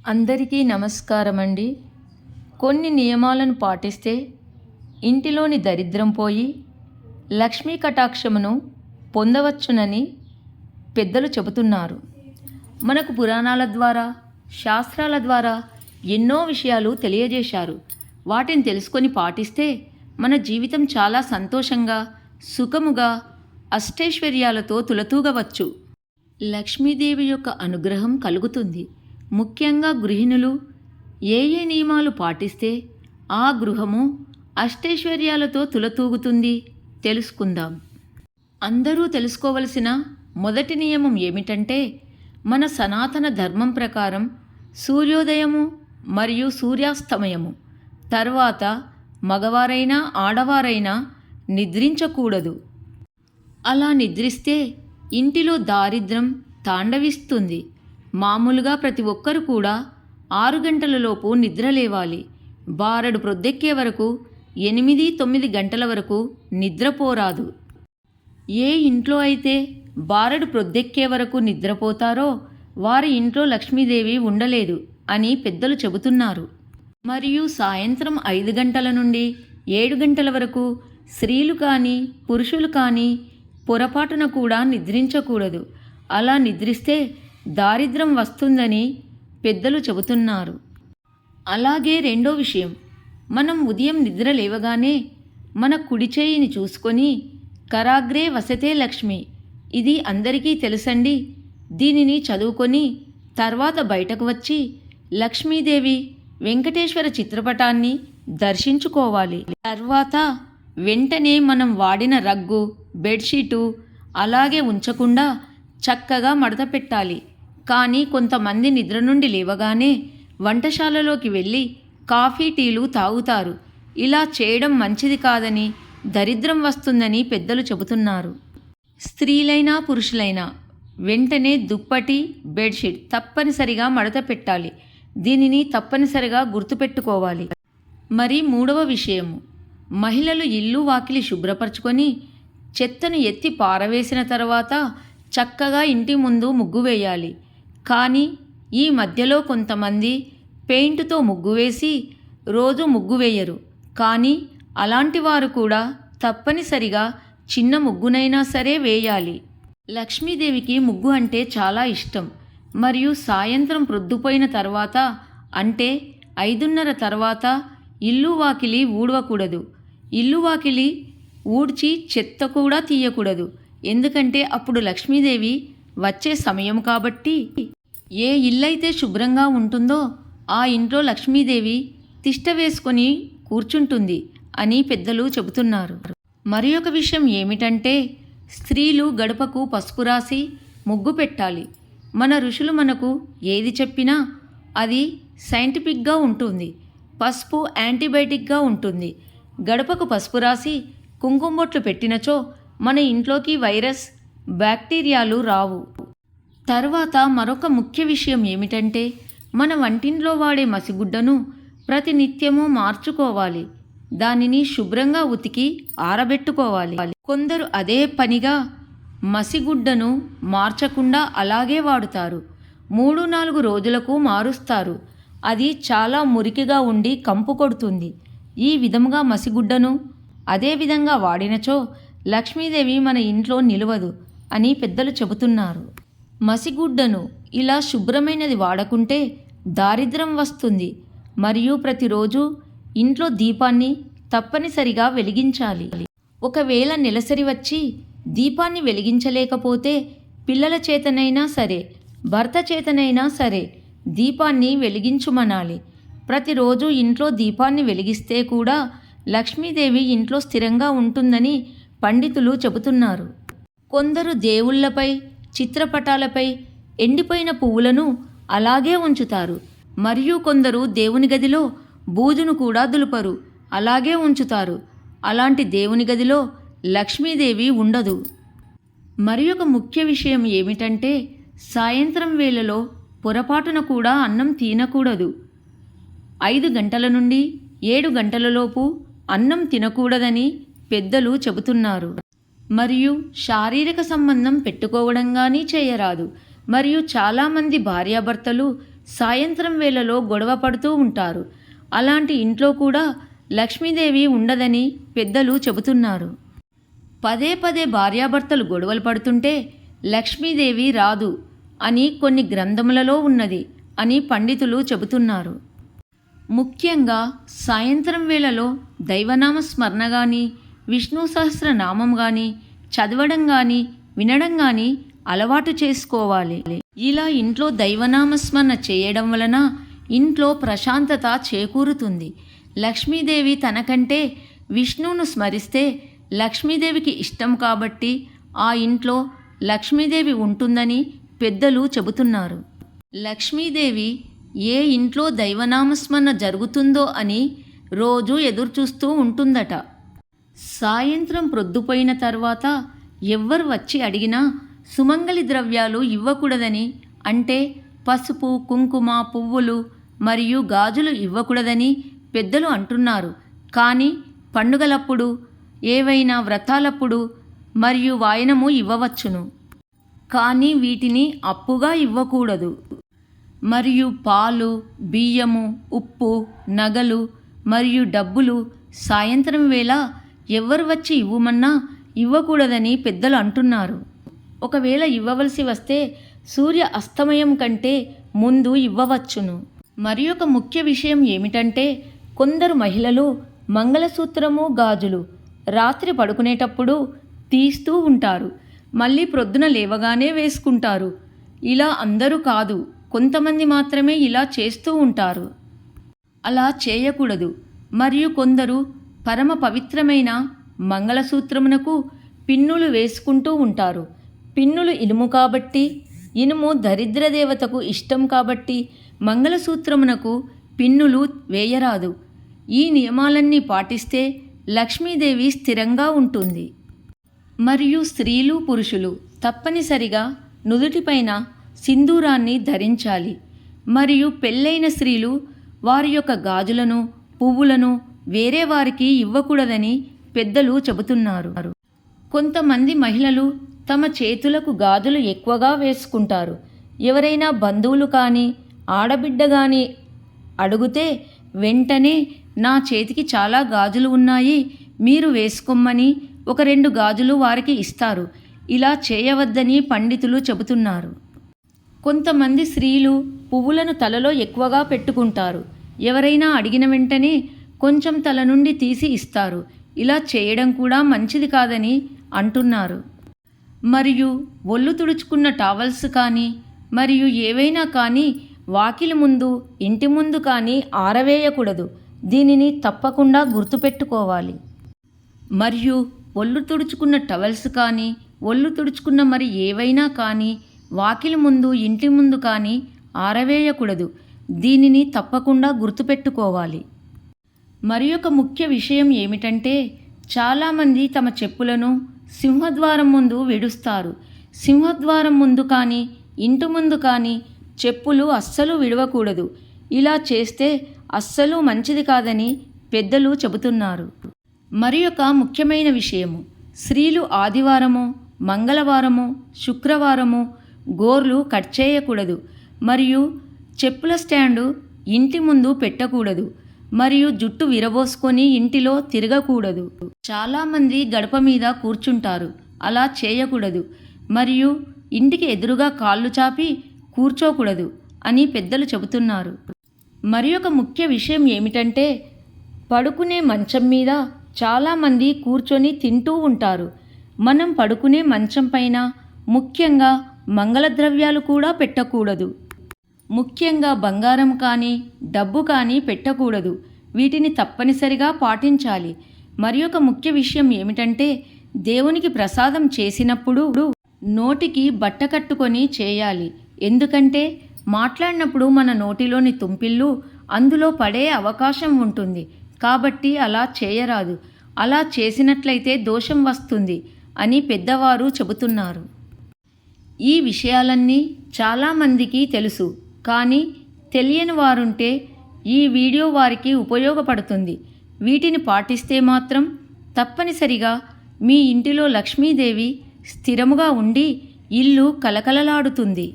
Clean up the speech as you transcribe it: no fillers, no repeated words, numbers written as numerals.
అందరికీ నమస్కారం అండి. కొన్ని నియమాలను పాటిస్తే ఇంటిలోని దరిద్రం పోయి లక్ష్మీ కటాక్షమును పొందవచ్చునని పెద్దలు చెబుతున్నారు. మనకు పురాణాల ద్వారా, శాస్త్రాల ద్వారా ఎన్నో విషయాలు తెలియజేశారు. వాటిని తెలుసుకొని పాటిస్తే మన జీవితం చాలా సంతోషంగా, సుఖముగా, అష్టైశ్వర్యాలతో తులతూగవచ్చు. లక్ష్మీదేవి యొక్క అనుగ్రహం కలుగుతుంది. ముఖ్యంగా గృహిణులు ఏ నియమాలు పాటిస్తే ఆ గృహము అష్టైశ్వర్యాలతో తులతూగుతుంది తెలుసుకుందాం. అందరూ తెలుసుకోవలసిన మొదటి నియమం ఏమిటంటే, మన సనాతన ధర్మం ప్రకారం సూర్యోదయము మరియు సూర్యాస్తమయము తర్వాత మగవారైనా ఆడవారైనా నిద్రించకూడదు. అలా నిద్రిస్తే ఇంటిలో దారిద్ర్యం తాండవిస్తుంది. మామూలుగా ప్రతి ఒక్కరు కూడా 6 గంటలలోపు నిద్ర లేవాలి. బారెడు ప్రొద్దెక్కే వరకు 8-9 గంటల వరకు నిద్రపోరాదు. ఏ ఇంట్లో అయితే బారెడు ప్రొద్దెక్కే వరకు నిద్రపోతారో వారి ఇంట్లో లక్ష్మీదేవి ఉండలేదు అని పెద్దలు చెబుతున్నారు. మరియు సాయంత్రం 5 గంటల నుండి 7 గంటల వరకు స్త్రీలు కానీ పురుషులు కానీ పొరపాటున కూడా నిద్రించకూడదు. అలా నిద్రిస్తే దారిద్ర్యం వస్తుందని పెద్దలు చెబుతున్నారు. అలాగే రెండో విషయం, మనం ఉదయం నిద్ర లేవగానే మన కుడి చేయిని చూసుకొని కరాగ్రే వసతే లక్ష్మి, ఇది అందరికీ తెలుసండి. దీనిని చదువుకొని తర్వాత బయటకు వచ్చి లక్ష్మీదేవి వెంకటేశ్వర చిత్రపటాన్ని దర్శించుకోవాలి. తర్వాత వెంటనే మనం వాడిన రగ్గు, బెడ్షీటు అలాగే ఉంచకుండా చక్కగా మడత పెట్టాలి. కానీ కొంతమంది నిద్ర నుండి లేవగానే వంటశాలలోకి వెళ్ళి కాఫీ, టీలు తాగుతారు. ఇలా చేయడం మంచిది కాదని, దరిద్రం వస్తుందని పెద్దలు చెబుతున్నారు. స్త్రీలైనా పురుషులైనా వెంటనే దుప్పటి, బెడ్షీట్ తప్పనిసరిగా మడత పెట్టాలి. దీనిని తప్పనిసరిగా గుర్తుపెట్టుకోవాలి. మరి మూడవ విషయము, మహిళలు ఇల్లు వాకిలి శుభ్రపరచుకొని చెత్తను ఎత్తి పారవేసిన తర్వాత చక్కగా ఇంటి ముందు ముగ్గు వేయాలి. కానీ ఈ మధ్యలో కొంతమంది పెయింట్తో ముగ్గు వేసి రోజు ముగ్గు వేయరు. కానీ అలాంటి వారు కూడా తప్పనిసరిగా చిన్న ముగ్గునైనా సరే వేయాలి. లక్ష్మీదేవికి ముగ్గు అంటే చాలా ఇష్టం. మరియు సాయంత్రం ప్రొద్దుపోయిన తర్వాత అంటే 5:30 తర్వాత ఇల్లు వాకిలి ఊడవకూడదు. ఇల్లు వాకిలి ఊడ్చి చెత్త కూడా తీయకూడదు. ఎందుకంటే అప్పుడు లక్ష్మీదేవి వచ్చే సమయం కాబట్టి. ఏ ఇల్లైతే శుభ్రంగా ఉంటుందో ఆ ఇంట్లో లక్ష్మీదేవి తిష్ట వేసుకొని కూర్చుంటుంది అని పెద్దలు చెబుతున్నారు. మరి ఒక విషయం ఏమిటంటే, స్త్రీలు గడపకు పసుపు రాసి ముగ్గు పెట్టాలి. మన ఋషులు మనకు ఏది చెప్పినా అది సైంటిఫిక్గా ఉంటుంది. పసుపు యాంటీబయాటిక్గా ఉంటుంది. గడపకు పసుపు రాసి కుంకుమ బొట్లు పెట్టినచో మన ఇంట్లోకి వైరస్, బ్యాక్టీరియాలు రావు. తర్వాత మరొక ముఖ్య విషయం ఏమిటంటే, మన వంటింట్లో వాడే మసిగుడ్డను ప్రతినిత్యము మార్చుకోవాలి. దానిని శుభ్రంగా ఉతికి ఆరబెట్టుకోవాలి. కొందరు అదే పనిగా మసిగుడ్డను మార్చకుండా అలాగే వాడుతారు. 3-4 రోజులకు మారుస్తారు. అది చాలా మురికిగా ఉండి కంపు కొడుతుంది. ఈ విధంగా మసిగుడ్డను అదే విధంగా వాడినచో లక్ష్మీదేవి మన ఇంట్లో నిలవదు అని పెద్దలు చెబుతున్నారు. మసిగుడ్డను ఇలా శుభ్రమైనది వాడకుంటే దారిద్ర్యం వస్తుంది. మరియు ప్రతిరోజు ఇంట్లో దీపాన్ని తప్పనిసరిగా వెలిగించాలి. ఒకవేళ నెలసరి వచ్చి దీపాన్ని వెలిగించలేకపోతే పిల్లల చేతనైనా సరే, భర్త చేతనైనా సరే దీపాన్ని వెలిగించుమనాలి. ప్రతిరోజు ఇంట్లో దీపాన్ని వెలిగిస్తే కూడా లక్ష్మీదేవి ఇంట్లో స్థిరంగా ఉంటుందని పండితులు చెబుతున్నారు. కొందరు దేవుళ్లపై, చిత్రపటాలపై ఎండిపోయిన పువ్వులను అలాగే ఉంచుతారు. మరియు కొందరు దేవుని గదిలో బూజును కూడా దులుపరు, అలాగే ఉంచుతారు. అలాంటి దేవుని గదిలో లక్ష్మీదేవి ఉండదు. మరి ఒక ముఖ్య విషయం ఏమిటంటే, సాయంత్రం వేళలో పొరపాటున కూడా అన్నం తినకూడదు. 5 గంటల నుండి 7 గంటలలోపు అన్నం తినకూడదని పెద్దలు చెబుతున్నారు. మరియు శారీరక సంబంధం పెట్టుకోవడం కానీ చేయరాదు. మరియు చాలామంది భార్యాభర్తలు సాయంత్రం వేళలో గొడవ పడుతూ ఉంటారు. అలాంటి ఇంట్లో కూడా లక్ష్మీదేవి ఉండదని పెద్దలు చెబుతున్నారు. పదే పదే భార్యాభర్తలు గొడవలు పడుతుంటే లక్ష్మీదేవి రాదు అని కొన్ని గ్రంథములలో ఉన్నది అని పండితులు చెబుతున్నారు. ముఖ్యంగా సాయంత్రం వేళలో దైవనామ స్మరణ కానీ, విష్ణు సహస్రనామం కానీ చదవడం కానీ, వినడం కానీ అలవాటు చేసుకోవాలి. ఇలా ఇంట్లో దైవనామస్మరణ చేయడం వలన ఇంట్లో ప్రశాంతత చేకూరుతుంది. లక్ష్మీదేవి తనకంటే విష్ణువును స్మరిస్తే లక్ష్మీదేవికి ఇష్టం కాబట్టి ఆ ఇంట్లో లక్ష్మీదేవి ఉంటుందని పెద్దలు చెబుతున్నారు. లక్ష్మీదేవి ఏ ఇంట్లో దైవనామస్మరణ జరుగుతుందో అని రోజు ఎదురుచూస్తూ ఉంటుందట. సాయంత్రం ప్రొద్దుపోయిన తర్వాత ఎవ్వరు వచ్చి అడిగినా సుమంగళి ద్రవ్యాలు ఇవ్వకూడదని, అంటే పసుపు, కుంకుమ, పువ్వులు మరియు గాజులు ఇవ్వకూడదని పెద్దలు అంటున్నారు. కానీ పండుగలప్పుడు, ఏవైనా వ్రతాలప్పుడు మరియు వాయనము ఇవ్వవచ్చును. కానీ వీటిని అప్పుగా ఇవ్వకూడదు. మరియు పాలు, బియ్యము, ఉప్పు, నగలు మరియు డబ్బులు సాయంత్రం వేళ ఎవరు వచ్చి ఇవ్వమన్నా ఇవ్వకూడదని పెద్దలు అంటున్నారు. ఒకవేళ ఇవ్వవలసి వస్తే సూర్య అస్తమయం కంటే ముందు ఇవ్వవచ్చును. మరి ఒక ముఖ్య విషయం ఏమిటంటే, కొందరు మహిళలు మంగళసూత్రము, గాజులు రాత్రి పడుకునేటప్పుడు తీస్తూ ఉంటారు. మళ్ళీ ప్రొద్దున లేవగానే వేసుకుంటారు. ఇలా అందరూ కాదు, కొంతమంది మాత్రమే ఇలా చేస్తూ ఉంటారు. అలా చేయకూడదు. మరియు కొందరు పరమ పవిత్రమైన మంగళసూత్రమునకు పిన్నులు వేసుకుంటూ ఉంటారు. పిన్నులు ఇనుము కాబట్టి, ఇనుము దరిద్ర దేవతకు ఇష్టం కాబట్టి మంగళసూత్రమునకు పిన్నులు వేయరాదు. ఈ నియమాలన్నీ పాటిస్తే లక్ష్మీదేవి స్థిరంగా ఉంటుంది. మరియు స్త్రీలు, పురుషులు తప్పనిసరిగా నుదుటిపైన సింధూరాన్ని ధరించాలి. మరియు పెళ్ళైన స్త్రీలు వారి యొక్క గాజులను, పువ్వులను వేరే వారికి ఇవ్వకూడదని పెద్దలు చెబుతున్నారు. కొంతమంది మహిళలు తమ చేతులకు గాజులు ఎక్కువగా వేసుకుంటారు. ఎవరైనా బంధువులు కానీ, ఆడబిడ్డ కానీ అడిగితే వెంటనే నా చేతికి చాలా గాజులు ఉన్నాయి, మీరు వేసుకోమని 1-2 గాజులు వారికి ఇస్తారు. ఇలా చేయవద్దని పండితులు చెబుతున్నారు. కొంతమంది స్త్రీలు పువ్వులను తలలో ఎక్కువగా పెట్టుకుంటారు. ఎవరైనా అడిగిన వెంటనే కొంచెం తల నుండి తీసి ఇస్తారు. ఇలా చేయడం కూడా మంచిది కాదని అంటున్నారు. మరియు ఒళ్ళు తుడుచుకున్న టవల్స్ కానీ మరియు ఏవైనా కానీ వాకిలి ముందు, ఇంటి ముందు కానీ ఆరవేయకూడదు. దీనిని తప్పకుండా గుర్తుపెట్టుకోవాలి. మరియు ఒళ్ళు తుడుచుకున్న టవల్స్ కానీ, ఒళ్ళు తుడుచుకున్న మరి ఏవైనా కానీ వాకిలి ముందు, ఇంటి ముందు కానీ ఆరవేయకూడదు. దీనిని తప్పకుండా గుర్తుపెట్టుకోవాలి. మరి ఒక ముఖ్య విషయం ఏమిటంటే, చాలామంది తమ చెప్పులను సింహద్వారం ముందు విడుస్తారు. సింహద్వారం ముందు కానీ, ఇంటి ముందు కానీ చెప్పులు అస్సలు విడవకూడదు. ఇలా చేస్తే అస్సలు మంచిది కాదని పెద్దలు చెబుతున్నారు. మరి ఒక ముఖ్యమైన విషయము, స్త్రీలు ఆదివారము, మంగళవారము, శుక్రవారము గోర్లు కట్ చేయకూడదు. మరియు చెప్పుల స్టాండు ఇంటి ముందు పెట్టకూడదు. మరియు జుట్టు విరబోసుకొని ఇంటిలో తిరగకూడదు. చాలామంది గడప మీద కూర్చుంటారు. అలా చేయకూడదు. మరియు ఇంటికి ఎదురుగా కాళ్ళు చాపి కూర్చోకూడదు అని పెద్దలు చెబుతున్నారు. మరి ఒక ముఖ్య విషయం ఏమిటంటే, పడుకునే మంచం మీద చాలామంది కూర్చొని తింటూ ఉంటారు. మనం పడుకునే మంచం పైన ముఖ్యంగా మంగళద్రవ్యాలు కూడా పెట్టకూడదు. ముఖ్యంగా బంగారం కానీ, డబ్బు కానీ పెట్టకూడదు. వీటిని తప్పనిసరిగా పాటించాలి. మరి ఒక ముఖ్య విషయం ఏమిటంటే, దేవునికి ప్రసాదం చేసినప్పుడు నోటికి బట్ట కట్టుకొని చేయాలి. ఎందుకంటే మాట్లాడినప్పుడు మన నోటిలోని తుంపిళ్ళు అందులో పడే అవకాశం ఉంటుంది. కాబట్టి అలా చేయరాదు. అలా చేసినట్లయితే దోషం వస్తుంది అని పెద్దవారు చెబుతున్నారు. ఈ విషయాలన్నీ చాలామందికి తెలుసు. కానీ తెలియని వారుంటే ఈ వీడియో వారికి ఉపయోగపడుతుంది. వీటిని పాటిస్తే మాత్రం తప్పనిసరిగా మీ ఇంటిలో లక్ష్మీదేవి స్థిరముగా ఉండి ఇల్లు కలకలలాడుతుంది.